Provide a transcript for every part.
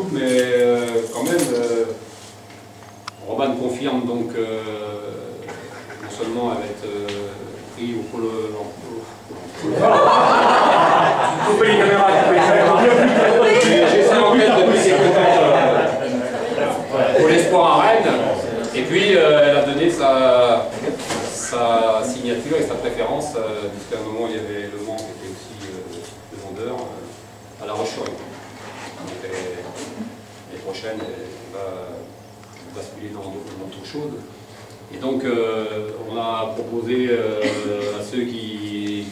foot, mais quand même, Roman confirme donc non seulement à être pris au pôle. Coupez les caméras, j'essaie en fait depuis quelques temps pour l'espoir à Rennes, et puis elle a donné sa signature et sa préférence, puisqu'à un moment il y avait Le Mans qui était aussi demandeur, à La Roche-sur-Yon. Donc l'année prochaine, elle va basculer dans l'eau chaude. Et donc on a proposé à ceux qui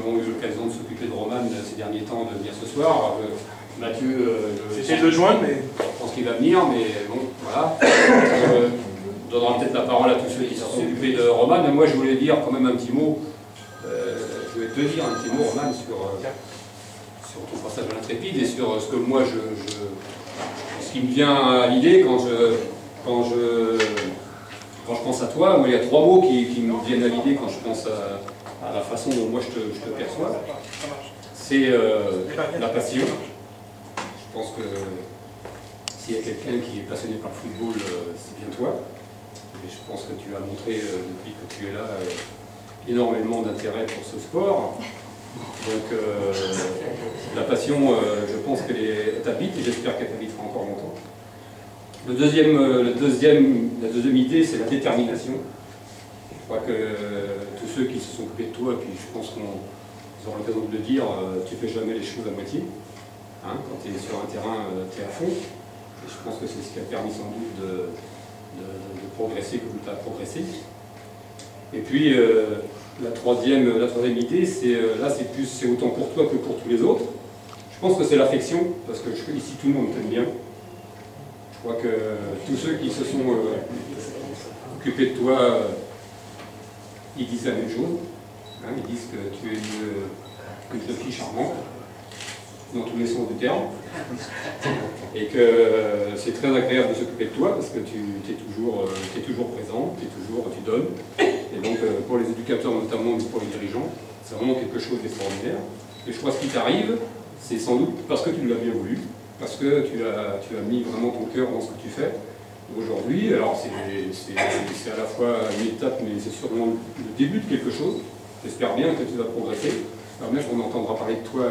ont eu l'occasion de s'occuper de Roman ces derniers temps de venir ce soir. Mathieu, j'essaie de le joindre, mais je pense qu'il va venir, mais bon, voilà. On donnera peut-être la parole à tous ceux qui se sont occupés de Roman. Mais moi, je voulais dire quand même un petit mot. Je voulais te dire un petit mot, Roman, sur ton passage à l'Intrépide et sur ce que moi, ce qui me vient à l'idée quand je pense à toi. Moi, il y a trois mots qui me viennent à l'idée quand je pense à la façon dont moi je te perçois. C'est la passion. Je pense que s'il y a quelqu'un qui est passionné par le football, c'est bien toi. Et je pense que tu as montré, depuis que tu es là, énormément d'intérêt pour ce sport. Donc la passion, je pense qu'elle t'habite et j'espère qu'elle t'habitera encore longtemps. La deuxième idée, c'est la détermination. Je crois que tous ceux qui se sont occupés de toi, et puis je pense qu'on aura l'occasion de le dire, tu ne fais jamais les choses à moitié. Hein, quand tu es sur un terrain, tu es à fond. Et je pense que c'est ce qui a permis sans doute de progresser comme tu as progressé. Et puis la troisième idée, c'est c'est autant pour toi que pour tous les autres. Je pense que c'est l'affection, parce que ici tout le monde t'aime bien. Je crois que tous ceux qui se sont occupés de toi, ils disent la même chose. Hein, ils disent que tu es une jeune fille charmante, dans tous les sens du terme, et que c'est très agréable de s'occuper de toi parce que tu es toujours présent, tu donnes. Et donc pour les éducateurs notamment, mais pour les dirigeants, c'est vraiment quelque chose d'extraordinaire. Et je crois que ce qui t'arrive, c'est sans doute parce que tu l'as bien voulu, parce que tu as mis vraiment ton cœur dans ce que tu fais. Aujourd'hui, alors c'est à la fois une étape, mais c'est sûrement le début de quelque chose. J'espère bien que tu vas progresser. Alors même, on entendra parler de toi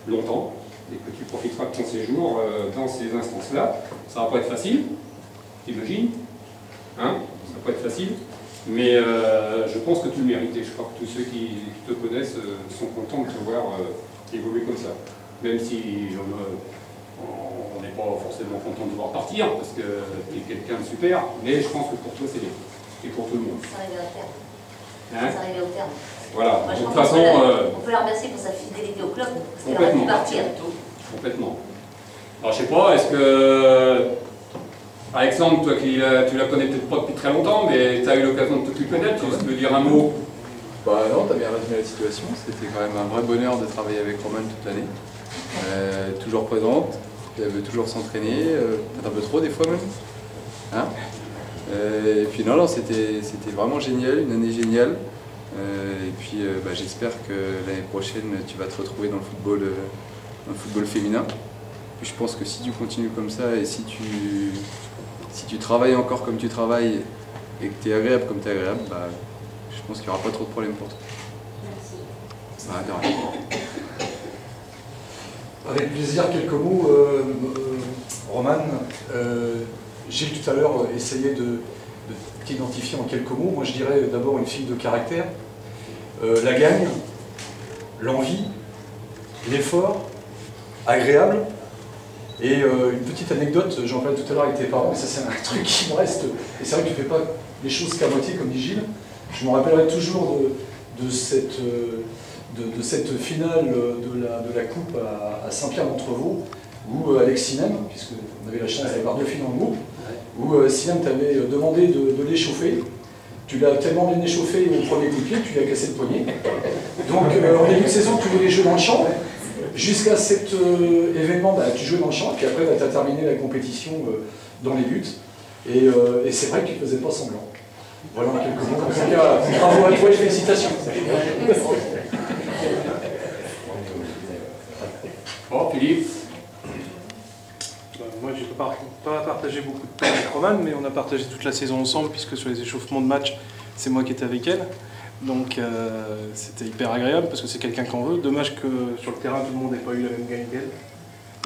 longtemps, et que tu profiteras de ton séjour dans ces instances-là. Ça ne va pas être facile, t'imagines, hein? Ça ne va pas être facile, mais je pense que tu le mérites, et je crois que tous ceux qui te connaissent sont contents de te voir évoluer comme ça. Même si on n'est pas forcément content de te voir partir, parce que tu es quelqu'un de super, mais je pense que pour toi c'est bien, et pour tout le monde. Ça arrive au terme. Hein? Ça arrive au terme. Voilà, moi, de toute façon... on peut la remercier pour sa fidélité au club, parce qu'elle aurait pu partir. Complètement. Alors je sais pas, est-ce que... Alexandre, toi tu la connais peut-être pas depuis très longtemps, mais tu as eu l'occasion de t'occuper d'elle, tu veux dire un mot? Bah non, tu as bien résumé la situation, c'était quand même un vrai bonheur de travailler avec Roman toute l'année. Toujours présente, elle veut toujours s'entraîner, peut-être un peu trop des fois même. Hein, et puis non, c'était vraiment génial, une année géniale. Et puis j'espère que l'année prochaine tu vas te retrouver dans le football féminin. Puis je pense que si tu continues comme ça et si tu travailles encore comme tu travailles et que tu es agréable comme tu es agréable, je pense qu'il n'y aura pas trop de problèmes pour toi. Merci. De rien. avec plaisir, quelques mots. Roman, Gilles tout à l'heure essayait de t'identifier en quelques mots. Moi je dirais d'abord une fille de caractère, la gagne, l'envie, l'effort, agréable. Et une petite anecdote, j'en parlais tout à l'heure avec tes parents, mais ça c'est un truc qui me reste. Et c'est vrai que tu ne fais pas les choses qu'à moitié, comme dit Gilles. Je me rappellerai toujours de cette finale de la coupe à Saint-Pierre-d'Entrevaux, où Alexis même, puisque on avait la chance d'avoir deux filles dans le groupe, où Siem t'avait demandé de l'échauffer. Tu l'as tellement bien échauffé au premier coup de pied que tu lui as cassé le poignet. Donc en début de saison, tu voulais jouer dans le champ. Jusqu'à cet événement, tu jouais dans le champ, puis après tu as terminé la compétition dans les buts. Et c'est vrai que tu ne faisais pas semblant. Voilà en quelques mots. En tout cas, bravo à toi et félicitations. Bon, Philippe. moi j'ai pas partagé beaucoup de temps avec Romane, mais on a partagé toute la saison ensemble, puisque sur les échauffements de match, c'est moi qui étais avec elle. Donc c'était hyper agréable, parce que c'est quelqu'un qu'on veut. Dommage que sur le terrain, tout le monde n'ait pas eu la même gagne qu'elle.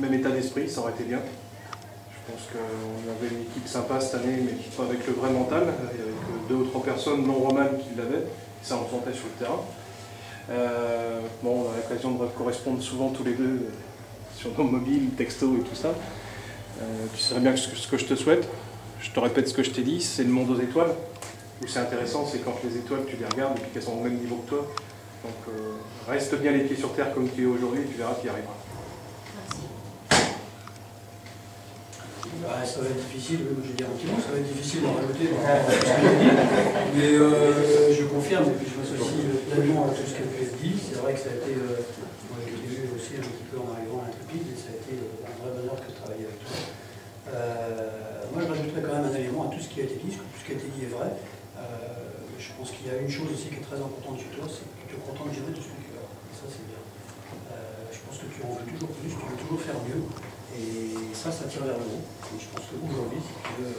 Même état d'esprit, ça aurait été bien. Je pense qu'on avait une équipe sympa cette année, mais pas avec le vrai mental. Il y avait que 2 ou 3 personnes non romanes qui l'avaient, et ça on sentait sur le terrain. Bon, on a l'occasion de correspondre souvent tous les deux sur nos mobiles, textos et tout ça. Tu sais bien ce que je te souhaite. Je te répète ce que je t'ai dit, c'est le monde aux étoiles. Où c'est intéressant, c'est quand les étoiles, tu les regardes et puis qu'elles sont au même niveau que toi. Donc reste bien les pieds sur terre comme tu es aujourd'hui et tu verras qu'il y arrivera. Ça va être difficile, je vais dire un petit mot, ça va être difficile d'en rajouter dans ce que j'ai dit, mais je confirme et puis je m'associe pleinement à tout ce que tu as dit. C'est vrai que ça a été, moi je l'ai vu aussi un petit peu en arrivant à Intrépide, et ça a été un vrai bonheur que de travailler avec toi. Moi je rajouterais quand même un élément à tout ce qui a été dit, parce que tout ce qui a été dit est vrai. Je pense qu'il y a une chose aussi qui est très importante chez toi, c'est que tu te contentes jamais de ce que tu as. Et ça c'est bien. Je pense que tu en veux toujours plus, tu veux toujours faire mieux. Et ça tire vers le haut. Et je pense qu'aujourd'hui, si tu veux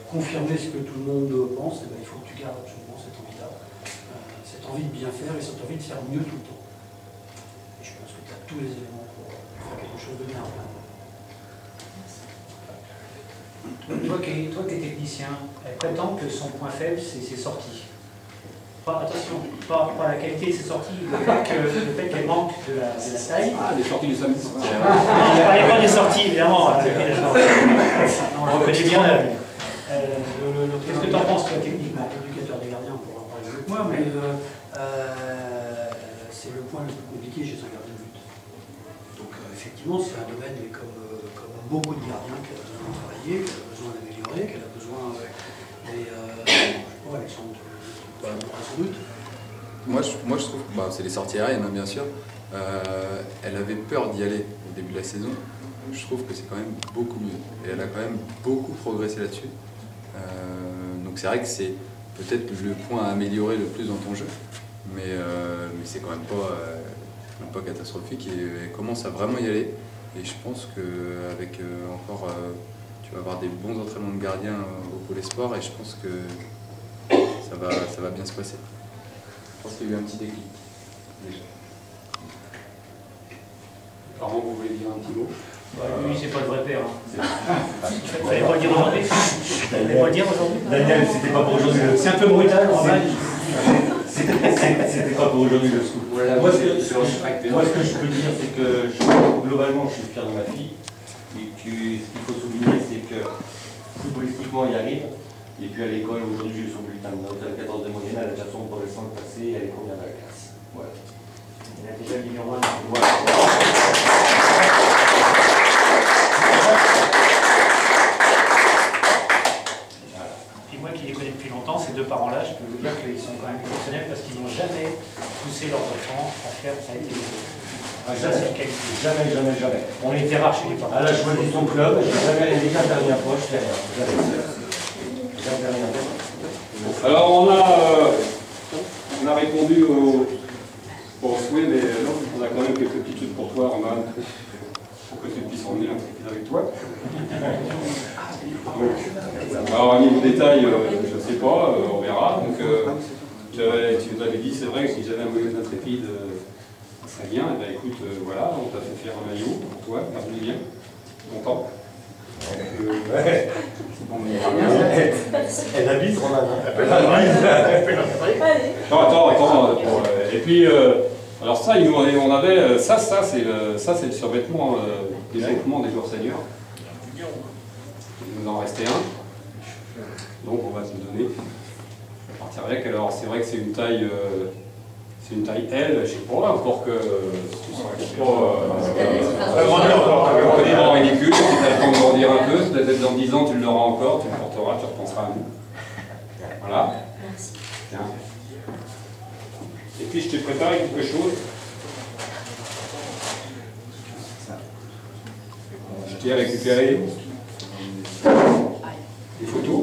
confirmer ce que tout le monde pense, il faut que tu gardes absolument cette envie-là. Cette envie de bien faire et cette envie de faire mieux tout le temps. Et je pense que tu as tous les éléments pour faire quelque chose de bien. Toi qui es technicien, elle prétend que son point faible, c'est ses sorties. Attention, pas la qualité de ses sorties, le fait qu'elle manque de la taille. Ah, les sorties du samedi. Il ne parlait pas des sorties, évidemment. On le connaît bien. Qu'est-ce que tu en penses, toi, techniquement? Éducateur des gardiens, on pourra en parler avec moi, mais c'est le point le plus compliqué chez un gardien de but. Donc effectivement, c'est un domaine, mais comme beaucoup de gardiens, qu'elle a besoin de travailler, qu'elle a besoin d'améliorer, qu'elle a besoin... Alexandre, sans doute. Moi je trouve que c'est les sorties aériennes, hein, bien sûr. Elle avait peur d'y aller au début de la saison. Je trouve que c'est quand même beaucoup mieux. Et elle a quand même beaucoup progressé là-dessus. Donc c'est vrai que c'est peut-être le point à améliorer le plus dans ton jeu. Mais c'est quand même pas catastrophique. Et elle commence à vraiment y aller. Et je pense qu'avec encore... tu vas avoir des bons entraînements de gardien au Pôle Espoir. Et je pense que ça va bien se passer. Je pense qu'il y a eu un petit déclic, déjà. Laurent, vous voulez dire un petit mot? Lui, c'est pas le vrai père. Vous n'allez pas le dire aujourd'hui? Vous n'allez pas le dire aujourd'hui? Daniel, c'était pas pour aujourd'hui. C'est un peu brutal, Romain. C'était pas pour aujourd'hui le scoop. Moi, ce que je peux dire, c'est que globalement, je suis fier de ma fille. Et ce qu'il faut souligner, c'est que footballistiquement, il arrive. Et puis à l'école, aujourd'hui, j'ai eu son bulletin de notes, elle a 14 de moyenne, elle a déjà son progressant passé, elle est combien dans la classe. Voilà. Il a déjà le numéro 1. Voilà. Puis moi qui les connais depuis longtemps, ces deux parents-là, je peux vous dire qu'ils sont quand même exceptionnels parce qu'ils n'ont jamais poussé leurs enfants à faire ça. Jamais. On est hiérarchie les parents. Elle a choisi son club, elle n'a jamais les dernières poches derrière. Alors on a répondu au souhait, mais non, on a quand même quelques petits trucs pour toi, Romain, pour que tu puisses revenir un petit peu avec toi. Donc, alors au niveau détail, je ne sais pas, on verra. Donc tu nous avais dit, c'est vrai que si j'avais un maillot d'Intrépide, ça serait bien. Et bien écoute, voilà, on t'a fait faire un maillot pour toi, garde-le bien, longtemps. Elle habite, Romain. Non, attends. Et puis, alors ça, on avait, ça c'est le survêtement des équipements des joueurs seniors. Il nous en restait un. Donc on va te le donner. On va partir avec. Alors c'est vrai que c'est une taille L, je sais pas, encore que tu seras pas ridicule, si tu as le temps de grandir un peu, peut-être dans 10 ans tu l'auras encore, tu le porteras, tu repenseras à nous. Voilà. Merci. Bien. Et puis je t'ai préparé quelque chose. Je t'ai récupéré des photos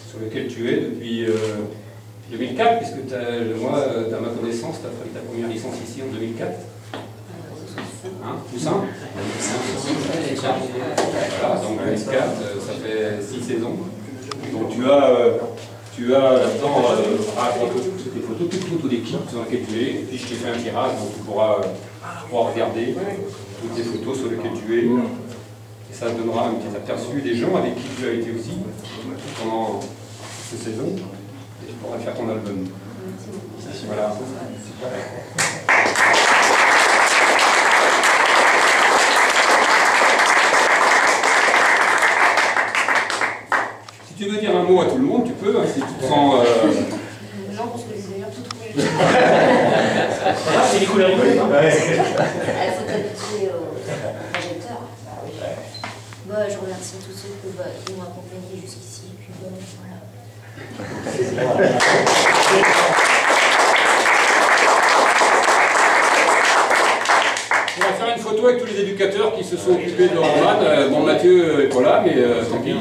sur lesquelles tu es depuis 2004, puisque moi, à ma connaissance, tu as fait ta première licence ici en 2004. Hein? Poussin. Voilà, donc S4, ça fait 6 saisons. Donc tu as là-dedans des photos, toutes les photos d'équipe sur lesquelles tu es, et puis je t'ai fait un tirage, donc tu pourras regarder toutes les photos sur lesquelles tu es. Et ça te donnera un petit aperçu des gens avec qui tu as été aussi pendant ces saisons. Et tu pourras faire ton album. Voilà. Si tu veux dire un mot à tout le monde, tu peux, hein, si tu te sens... Non, parce que les d'ailleurs tout trouvé. C'est les couleurs rigolées. Il faut t'habituer au projecteur. Bah, je remercie tous ceux qui m'ont accompagné jusqu'ici. Et puis voilà. On va faire une photo avec tous les éducateurs qui se sont occupés de Roman. Bon, Mathieu n'est pas là, mais tant pis.